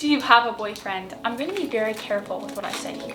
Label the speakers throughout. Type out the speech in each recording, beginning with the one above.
Speaker 1: Do you have a boyfriend? I'm going to be very careful with what I say here.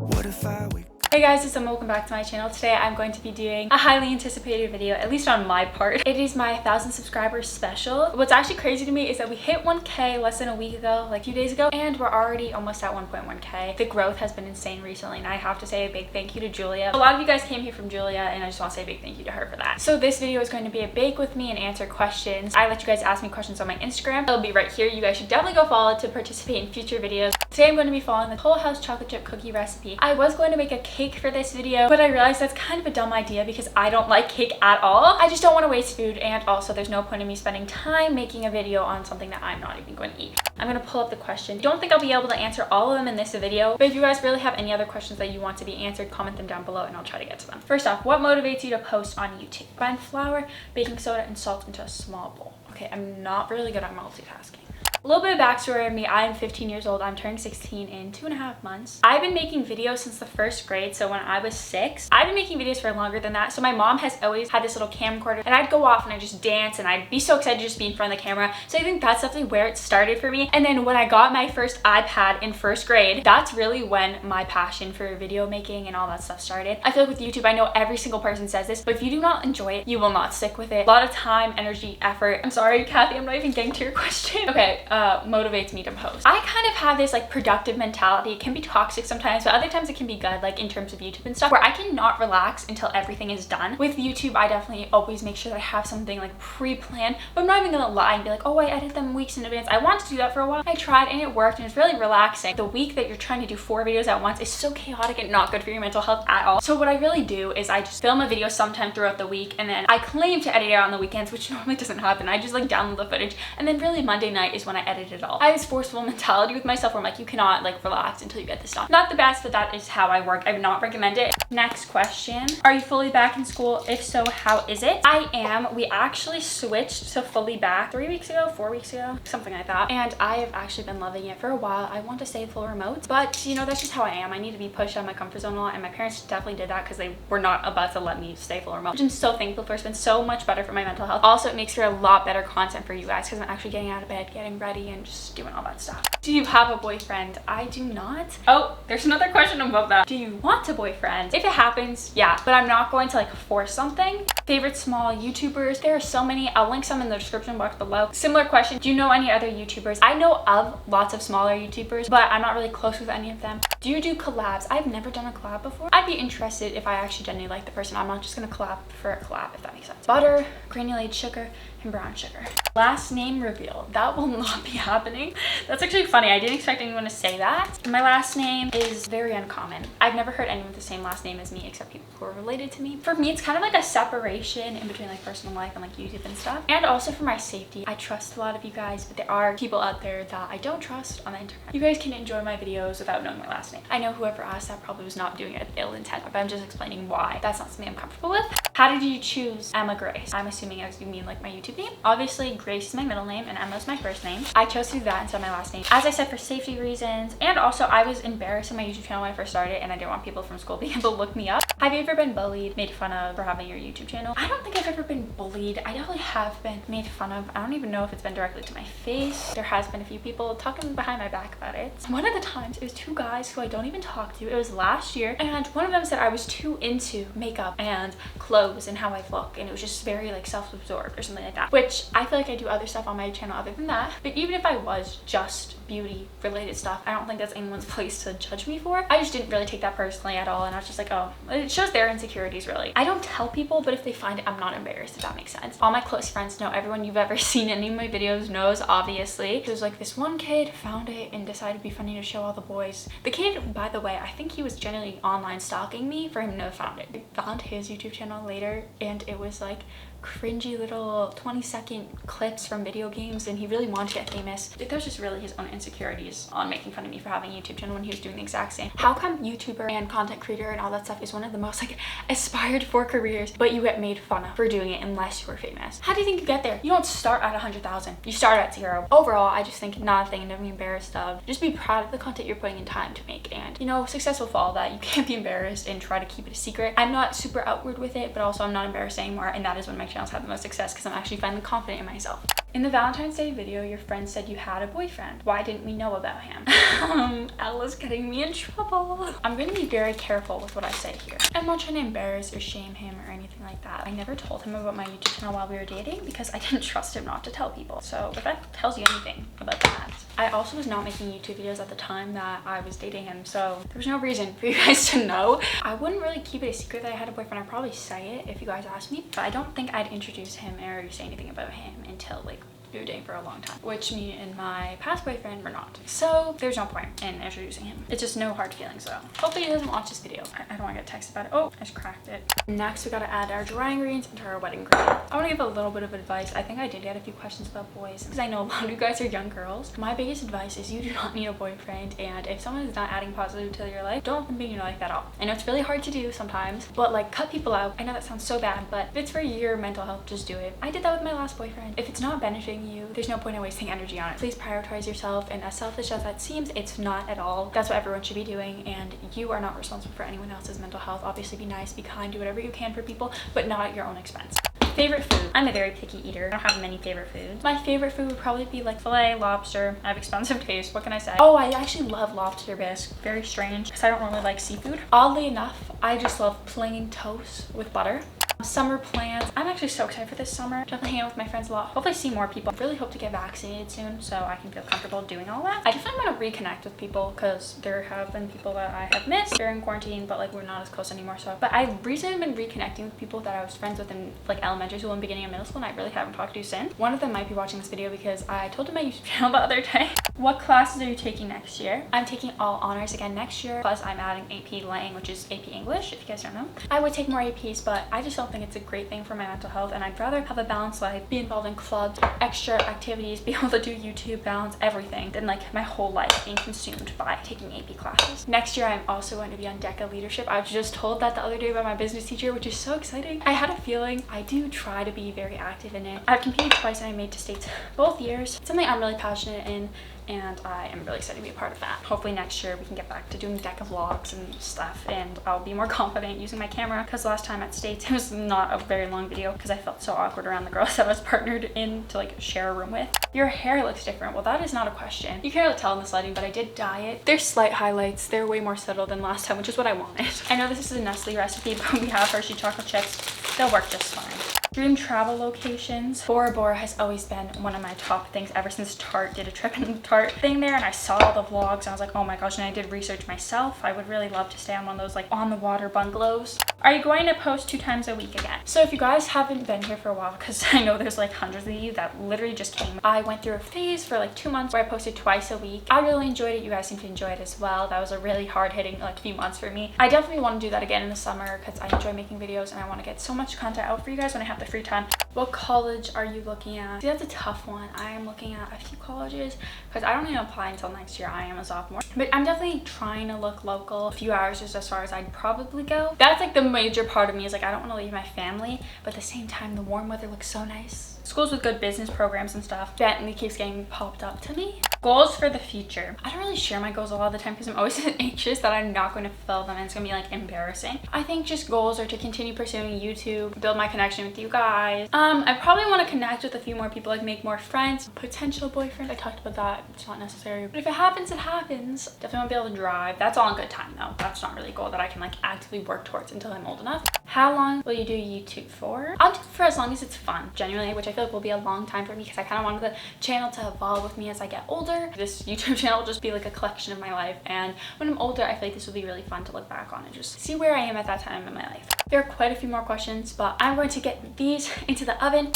Speaker 2: What if I wake
Speaker 1: Hey guys, it's Emma. Welcome back to my channel. Today I'm going to be doing a highly anticipated video, at least on my part. It is my 1,000 subscribers special. What's actually crazy to me is that we hit 1K less than a week ago, like a few days ago, and we're already almost at 1.1K. The growth has been insane recently, and I have to say a big thank you to Julia. A lot of you guys came here from Julia, and I just want to say a big thank you to her for that. So this video is going to be a bake with me and answer questions. I let you guys ask me questions on my Instagram. It'll be right here. You guys should definitely go follow it to participate in future videos. Today I'm going to be following the Whole House chocolate chip cookie recipe. I was going to make a cake for this video, but I realized that's kind of a dumb idea because I don't like cake at all. I just don't want to waste food, and also there's no point in me spending time making a video on something that I'm not even going to eat. I'm going to pull up the question. Don't think I'll be able to answer all of them in this video, but if you guys really have any other questions that you want to be answered, comment them down below and I'll try to get to them. First off, what motivates you to post on YouTube? Grind flour, baking soda, and salt into a small bowl. Okay, I'm not really good at multitasking. A little bit of backstory on me. I am 15 years old. I'm turning 16 in 2.5 months. I've been making videos since the first grade, so when I was 6. I've been making videos for longer than that. So my mom has always had this little camcorder, and I'd go off and I'd just dance, and I'd be so excited to just be in front of the camera. So I think that's definitely where it started for me. And then when I got my first iPad in first grade, that's really when my passion for video making and all that stuff started. I feel like with YouTube, I know every single person says this, but if you do not enjoy it, you will not stick with it. A lot of time, energy, effort. I'm sorry, Kathy, I'm not even getting to your question. Okay, motivates me to post. I kind of have this like productive mentality. It can be toxic sometimes, but other times it can be good, like in terms of YouTube and stuff, where I cannot relax until everything is done. With YouTube, I definitely always make sure that I have something like pre-planned, but I'm not even gonna lie and be like, oh, I edit them weeks in advance. I wanted to do that for a while. I tried and it worked, and it's really relaxing. The week that you're trying to do 4 videos at once is so chaotic and not good for your mental health at all. So what I really do is I just film a video sometime throughout the week, and then I claim to edit it on the weekends, which normally doesn't happen. I just like download the footage, and then really Monday night is when I edit it all. I have this forceful mentality with myself where I'm like, you cannot like relax until you get this done. Not the best, but that is how I work. I would not recommend it. Next question. Are you fully back in school? If so, how is it? I am. We actually switched to fully back 3 weeks ago, 4 weeks ago, something like that. And I have actually been loving it for a while. I want to stay full remote, but you know, that's just how I am. I need to be pushed out of my comfort zone a lot, and my parents definitely did that because they were not about to let me stay full remote, which I'm so thankful for. It's been so much better for my mental health. Also, it makes for a lot better content for you guys because I'm actually getting out of bed, getting ready, and just doing all that stuff. Do you have a boyfriend? I do not. Oh, there's another question above that. Do you want a boyfriend? If it happens, yeah, but I'm not going to like force something. Favorite small YouTubers? There are so many. I'll link some in the description box below. Similar question. Do you know any other YouTubers? I know of lots of smaller YouTubers, but I'm not really close with any of them. Do you do collabs? I've never done a collab before. I'd be interested if I actually genuinely like the person. I'm not just gonna collab for a collab, if that makes sense. Butter, granulated sugar, and brown sugar. Last name reveal. That will not be happening. That's actually funny. I didn't expect anyone to say that. My last name is very uncommon. I've never heard anyone with the same last name as me except people who are related to me. For me, it's kind of like a separation in between like personal life and like YouTube and stuff. And also for my safety. I trust a lot of you guys, but there are people out there that I don't trust on the internet. You guys can enjoy my videos without knowing my last name. I know whoever asked that probably was not doing it with ill intent, but I'm just explaining why. That's not something I'm comfortable with. How did you choose Emma Grace? I'm assuming as you mean like my YouTube name. Obviously, Grace is my middle name and Emma is my first name. I chose to do that instead of my last name. As I said, for safety reasons, and also I was embarrassed on my YouTube channel when I first started, and I didn't want people from school being able to look me up. Have you ever been bullied, made fun of for having your YouTube channel? I don't think I've ever been bullied. I definitely have been made fun of. I don't even know if it's been directly to my face. There has been a few people talking behind my back about it. One of the times, it was 2 guys who I don't even talk to. It was last year, and one of them said I was too into makeup and clothes and how I look, and it was just very like self-absorbed or something like that, which I feel like I do other stuff on my channel other than that. But even if I was just beauty related stuff, I don't think that's anyone's place to judge me for. I just didn't really take that personally at all, and I was just like, oh, it shows their insecurities really. I don't tell people, but if they find it, I'm not embarrassed, if that makes sense. All my close friends know. Everyone you've ever seen any of my videos knows, obviously. There's like this one kid found it and decided to be funny to show all the boys. The kid, by the way, I think he was generally online stalking me for him to have found it. I found his YouTube channel later, and it was like cringy little 20-second clips from video games, and he really wanted to get famous. That was just really his own insecurities on making fun of me for having a YouTube channel when he was doing the exact same. How come YouTuber and content creator and all that stuff is one of the most like aspired for careers, but you get made fun of for doing it unless you were famous? How do you think you get there? You don't start at 100,000. You start at 0. Overall, I just think not a thing to be embarrassed of. Just be proud of the content you're putting in time to make, and you know, success will follow that. You can't be embarrassed and try to keep it a secret. I'm not super outward with it, but also I'm not embarrassed anymore, and that is when my channels have the most success because I'm actually finally confident in myself. In the Valentine's Day video, your friend said you had a boyfriend. Why didn't we know about him? Ella's getting me in trouble. I'm gonna be very careful with what I say here. I'm not trying to embarrass or shame him or anything like that. I never told him about my YouTube channel while we were dating because I didn't trust him not to tell people. So if that tells you anything about that. I also was not making YouTube videos at the time that I was dating him, so there was no reason for you guys to know. I wouldn't really keep it a secret that I had a boyfriend. I'd probably say it if you guys asked me, but I don't think I'd introduce him or say anything about him until like we were dating for a long time, which me and my past boyfriend were not. So there's no point in introducing him. It's just no hard feelings though. Hopefully he doesn't watch this video. I don't want to get texted about it. Oh, I just cracked it. Next, we gotta add our dry ingredients into our wedding green. I want to give a little bit of advice. I think I did get a few questions about boys because I know a lot of you guys are young girls. My biggest advice is you do not need a boyfriend, and if someone is not adding positive to your life, don't let them be in your life at all. I know it's really hard to do sometimes, but like cut people out. I know that sounds so bad, but if it's for your mental health, just do it. I did that with my last boyfriend. If it's not benefiting you, there's no point in wasting energy on it. Please prioritize yourself, and as selfish as that seems, it's not at all. That's what everyone should be doing, and you are not responsible for anyone else's mental health. Obviously be nice, be kind, do whatever you can for people, but not at your own expense. Favorite food. I'm a very picky eater. I don't have many favorite foods. My favorite food would probably be like filet, lobster. I have expensive taste. What can I say? Oh, I actually love lobster bisque. Very strange because I don't really like seafood. Oddly enough, I just love plain toast with butter. Summer plans. I'm actually so excited for this summer. Definitely hang out with my friends a lot. Hopefully see more people. Really hope to get vaccinated soon so I can feel comfortable doing all that. I definitely want to reconnect with people because there have been people that I have missed during quarantine, but like we're not as close anymore. So, but I've recently been reconnecting with people that I was friends with in like elementary school and beginning of middle school, and I really haven't talked to since. One of them might be watching this video because I told him my YouTube channel the other day. What classes are you taking next year? I'm taking all honors again next year, plus I'm adding AP Lang, which is AP English, if you guys don't know. I would take more APs, but I just don't think it's a great thing for my mental health, and I'd rather have a balanced life, be involved in clubs, extra activities, be able to do YouTube, balance everything, than like my whole life being consumed by taking AP classes. Next year, I'm also going to be on DECA leadership. I was just told that the other day by my business teacher, which is so exciting. I had a feeling. I do try to be very active in it. I've competed twice and I made to states both years. It's something I'm really passionate in, and I am really excited to be a part of that. Hopefully next year we can get back to doing DECA vlogs and stuff, and I'll be more confident using my camera, because last time at States it was not a very long video because I felt so awkward around the girls that I was partnered in to like share a room with. Your hair looks different. Well, that is not a question. You can't really tell in this lighting, but I did dye it. There's slight highlights. They're way more subtle than last time, which is what I wanted. I know this is a Nestle recipe, but we have Hershey chocolate chips. They'll work just fine. Dream travel locations. Bora Bora has always been one of my top things ever since Tarte did a trip in the Tarte thing there, and I saw all the vlogs and I was like, oh my gosh, and I did research myself. I would really love to stay on one of those like on the water bungalows. Are you going to post 2 times a week again? So if you guys haven't been here for a while, because I know there's like hundreds of you that literally just came, I went through a phase for like 2 months where I posted twice a week. I really enjoyed it. You guys seem to enjoy it as well. That was a really hard hitting like few months for me. I definitely want to do that again in the summer because I enjoy making videos and I want to get so much content out for you guys when I have the free time. What college are you looking at? See, that's a tough one. I am looking at a few colleges because I don't even apply until next year. I am a sophomore, but I'm definitely trying to look local. A few hours is as far as I'd probably go. That's like the major part of me, is like I don't want to leave my family, but at the same time the warm weather looks so nice. Schools with good business programs and stuff. Bentley keeps getting popped up to me. Goals for the future. I don't really share my goals a lot of the time because I'm always anxious that I'm not going to fulfill them and it's going to be like embarrassing. I think just goals are to continue pursuing YouTube, build my connection with you guys. I probably want to connect with a few more people, like make more friends. Potential boyfriend, I talked about that. It's not necessary, but if it happens, it happens. Definitely want to be able to drive. That's all in good time though. That's not really a goal that I can like actively work towards until I'm old enough. How long will you do YouTube for? I'll do it for as long as it's fun, genuinely, which I feel like will be a long time for me because I kind of wanted the channel to evolve with me as I get older. This YouTube channel will just be like a collection of my life, and when I'm older, I feel like this will be really fun to look back on and just see where I am at that time in my life. There are quite a few more questions, but I'm going to get these into the oven.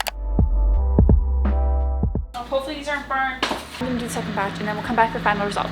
Speaker 1: Hopefully these aren't burned. I'm gonna do the second batch and then we'll come back for final result.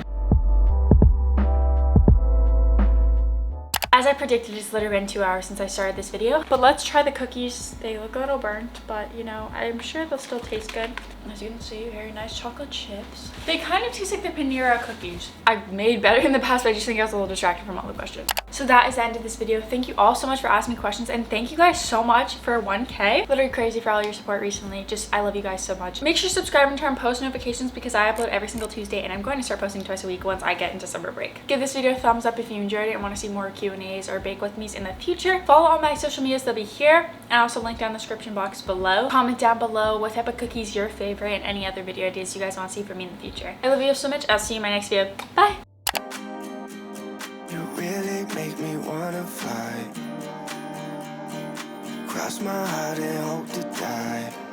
Speaker 1: As As I predicted, it's literally been 2 hours since I started this video. But let's try the cookies. They look a little burnt, but you know, I'm sure they'll still taste good. As you can see, very nice chocolate chips. They kind of taste like the Panera cookies I've made better in the past, but I just think I was a little distracted from all the questions. So that is the end of this video. Thank you all so much for asking me questions, and thank you guys so much for 1K. Literally crazy for all your support recently. I love you guys so much. Make sure to subscribe and turn on post notifications because I upload every single Tuesday, and I'm going to start posting twice a week once I get into summer break. Give this video a thumbs up if you enjoyed it and want to see more Q&As or bake with me's in the future. Follow all my social medias, they'll be here, and also link down in the description box below. Comment down below what type of cookies your favorite and any other video ideas you guys want to see from me in the future. I love you so much. I'll see you in my next video. Bye.
Speaker 2: You really make me wanna fly. Cross my heart and hope to die.